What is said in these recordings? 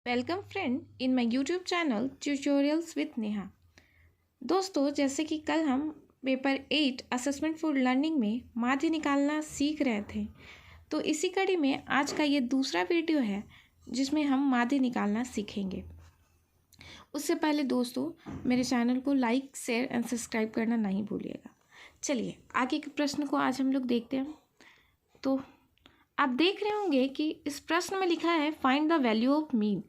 Welcome friend in my YouTube channel tutorials with Neha. दोस्तों, जैसे कि कल हम पेपर 8 असेसमेंट फॉर लर्निंग में माध्य निकालना सीख रहे थे, तो इसी कड़ी में आज का ये दूसरा वीडियो है जिसमें हम माध्य निकालना सीखेंगे। उससे पहले दोस्तों, मेरे चैनल को लाइक, शेयर एंड सब्सक्राइब करना नहीं भूलिएगा। चलिए आगे के प्रश्न को आज हम लोग देखते हैं। तो आप देख रहे होंगे कि इस प्रश्न में लिखा है find the value of mean,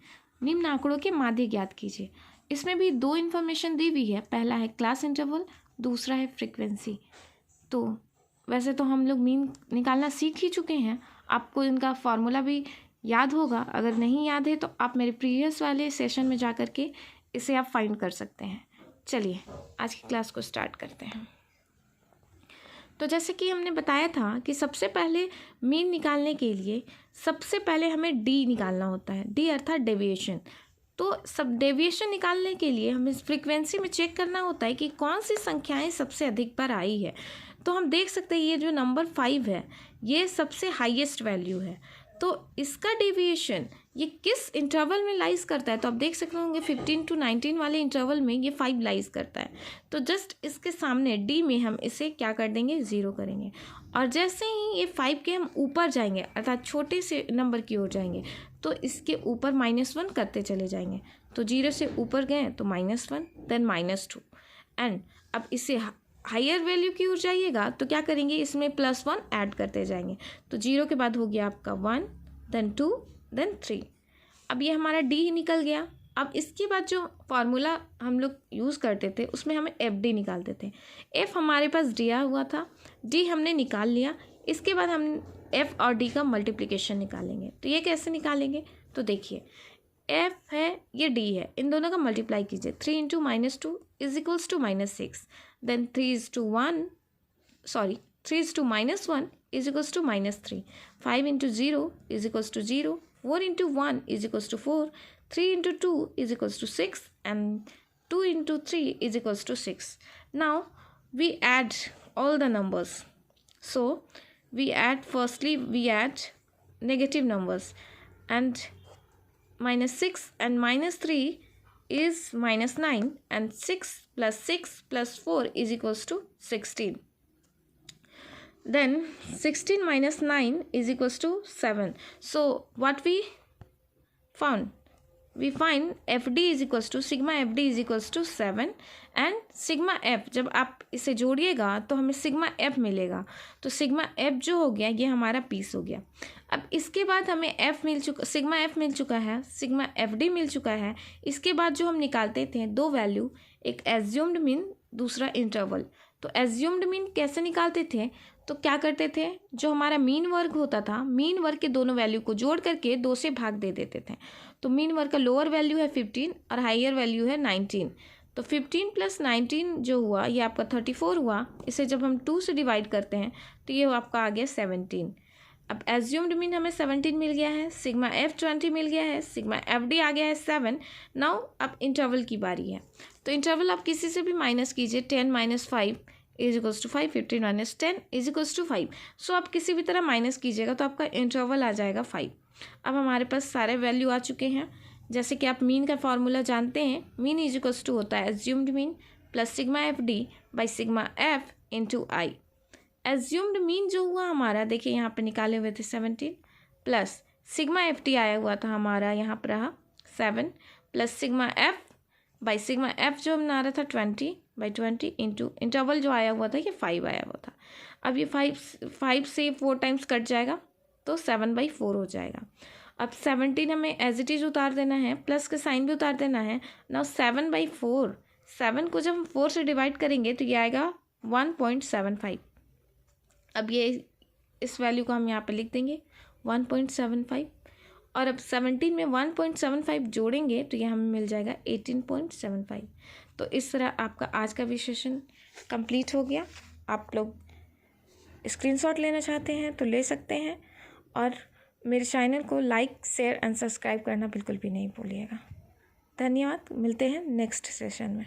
निम्न आंकड़ों के माध्य ज्ञात कीजिए। इसमें भी दो इन्फॉर्मेशन दी हुई है, पहला है क्लास इंटरवल, दूसरा है फ्रीक्वेंसी। तो वैसे तो हम लोग मीन निकालना सीख ही चुके हैं, आपको इनका फॉर्मूला भी याद होगा। अगर नहीं याद है तो आप मेरे प्रीवियस वाले सेशन में जा कर के इसे आप फाइंड कर सकते हैं। चलिए आज की क्लास को स्टार्ट करते हैं। तो जैसे कि हमने बताया था कि सबसे पहले मीन निकालने के लिए सबसे पहले हमें डी निकालना होता है, डी अर्थात डेविएशन। तो सब डेविएशन निकालने के लिए हमें फ्रीक्वेंसी में चेक करना होता है कि कौन सी संख्याएं सबसे अधिक बार आई है। तो हम देख सकते हैं ये जो नंबर 5 है ये सबसे हाईएस्ट वैल्यू है। तो इसका डेविएशन ये किस इंटरवल में लाइज करता है, तो आप देख सकते होंगे 15 to 19 वाले इंटरवल में ये 5 लाइज करता है। तो जस्ट इसके सामने डी में हम इसे क्या कर देंगे, 0 करेंगे। और जैसे ही ये 5 के हम ऊपर जाएंगे अर्थात छोटे से नंबर की ओर जाएंगे तो इसके ऊपर -1 करते चले जाएंगे। तो 0 से ऊपर गए तो -1 देन -2 एंड अब इसे हायर वैल्यू की ओर जाइएगा तो क्या करेंगे, इसमें +1 ऐड करते जाएंगे। तो 0 के बाद हो गया आपका 1 देन 2 देन 3। अब ये हमारा डी ही निकल गया। अब इसके बाद जो फार्मूला हम लोग यूज़ करते थे उसमें हमें एफ डी निकालते थे। एफ हमारे पास दिया हुआ था, डी हमने निकाल लिया। इसके बाद हम एफ और डी का मल्टीप्लिकेशन निकालेंगे। तो ये कैसे निकालेंगे, तो देखिए एफ है ये डी है, इन दोनों का मल्टीप्लाई कीजिए। 3 × -2 is equals to -6 then 3 is to -1 is equals to -3, 5 × 0 is equals to 0, 4 × 1 is equals to 4, 3 × 2 is equals to 6 and 2 × 3 is equals to 6. Now we add all the numbers. So firstly we add negative numbers, and -6 and -3 is -9 and 6 + 4 is equals to 16. Then 16 minus 9 is equals to 7. So what we found? We find FD is equals to sigma FD is equals to 7 and sigma F। जब आप इसे जोड़िएगा तो हमें sigma F मिलेगा। तो sigma F जो हो गया ये हमारा पीस हो गया। अब इसके बाद हमें sigma F मिल चुका है, sigma FD मिल चुका है। इसके बाद जो हम निकालते थे दो वैल्यू, एक एज्यूम्ड मीन, दूसरा इंटरवल। तो एज्यूम्ड मीन कैसे निकालते थे, तो क्या करते थे, जो हमारा मीन वर्ग होता था, मीन वर्ग के दोनों वैल्यू को जोड़ करके 2 से भाग दे देते थे। तो मीन वर्ग का लोअर वैल्यू है 15 और हायर वैल्यू है 19। तो 15 + 19 जो हुआ ये आपका 34 हुआ। इसे जब हम 2 से डिवाइड करते हैं तो ये आपका आ गया 17। अब एज्यूम्ड मीन हमें 17 मिल गया है, सिग्मा एफ 20 मिल गया है, सिग्मा एफ डी आ गया है 7। नाउ अब इंटरवल की बारी है। तो इंटरवल आप किसी से भी माइनस कीजिए, 10 - 5 is equals to 5, 15 - 10 is equals to 5। So आप किसी भी तरह माइनस कीजिएगा तो आपका इंटरवल आ जाएगा 5। अब हमारे पास सारे वैल्यू आ चुके हैं। जैसे कि आप मीन का फॉर्मूला जानते हैं, मीन इज इक्वल्स टू होता है assumed mean plus sigma F D by sigma F into I. Assumed mean जो हुआ हमारा, देखिए यहाँ पे निकाले हुए थे 17 प्लस सिग्मा एफ टी आया हुआ था हमारा यहाँ पर रहा 7 plus sigma F by sigma F जो हमारा रहा था 20/20 इंटू इंटरवल जो आया हुआ था ये 5 आया हुआ था। अब ये 5 से 4 टाइम्स कट जाएगा तो 7/4 हो जाएगा। अब 17 हमें एज इट इज उतार देना है, प्लस का साइन भी उतार देना है। नाउ 7/4, 7 को जब हम 4 से डिवाइड करेंगे तो ये आएगा 1.75। अब ये इस वैल्यू को हम यहाँ पे लिख देंगे 1.75 और अब 17 में 1.75 जोड़ेंगे तो ये हमें मिल जाएगा 18.75। तो इस तरह आपका आज का विशेषण कंप्लीट हो गया। आप लोग स्क्रीनशॉट लेना चाहते हैं तो ले सकते हैं और मेरे चैनल को लाइक, शेयर एंड सब्सक्राइब करना बिल्कुल भी नहीं भूलिएगा। धन्यवाद, मिलते हैं नेक्स्ट सेशन में।